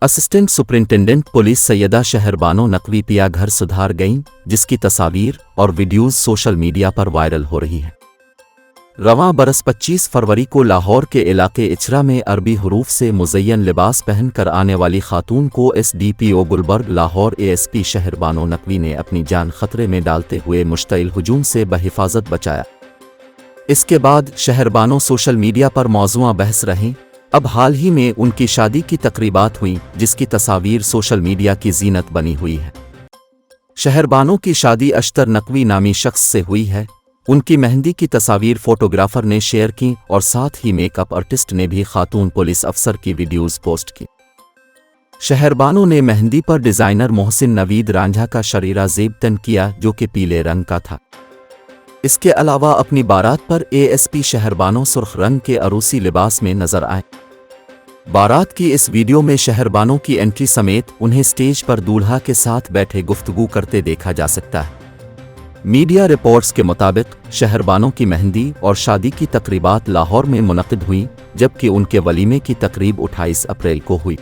Assistant superintendent police Syeda Shehrbano Naqvi पिया घर सुधार गईं, जिसकी तस्वीर और वीडियोज़ सोशल मीडिया पर वायरल हो रही हैं। रवां बरस 25 फरवरी को लाहौर के इलाके इचरा में अरबी हरूफ से मुज़य्यन लिबास पहन कर आने वाली खातून को SDPO गुलबर्ग लाहौर ASP शहरबानो नकवी ने अपनी जान खतरे में डालते हुए मुश्तइल हुजूम से बहिफाजत बचाया। इसके बाद शहरबानो सोशल मीडिया पर मौज़ूआ बहस रहीं। अब हाल ही में उनकी शादी की तकरीबात हुई, जिसकी तस्वीर सोशल मीडिया की जीनत बनी हुई है। शहरबानो की शादी अश्तर नकवी नामी शख्स से हुई है। उनकी मेहंदी की तस्वीर फोटोग्राफर ने शेयर की और साथ ही मेकअप आर्टिस्ट ने भी खातून पुलिस अफसर की वीडियोज़ पोस्ट की। शहरबानो ने मेहंदी पर डिज़ाइनर मोहसिन नवीद रांझा का शरीरा ज़ेब तन किया, जो कि पीले रंग का था। इसके अलावा अपनी बारात पर ASP शहरबानो सुर्ख रंग के अरूसी लिबास में नजर आए। बारात की इस वीडियो में शहरबानो की एंट्री समेत उन्हें स्टेज पर दूल्हा के साथ बैठे गुफ्तगू करते देखा जा सकता है। मीडिया रिपोर्ट्स के मुताबिक शहरबानो की मेहंदी और शादी की तकरीबात लाहौर में मुनक़िद हुई, जबकि उनके वलीमे की तकरीब 28 अप्रैल को हुई।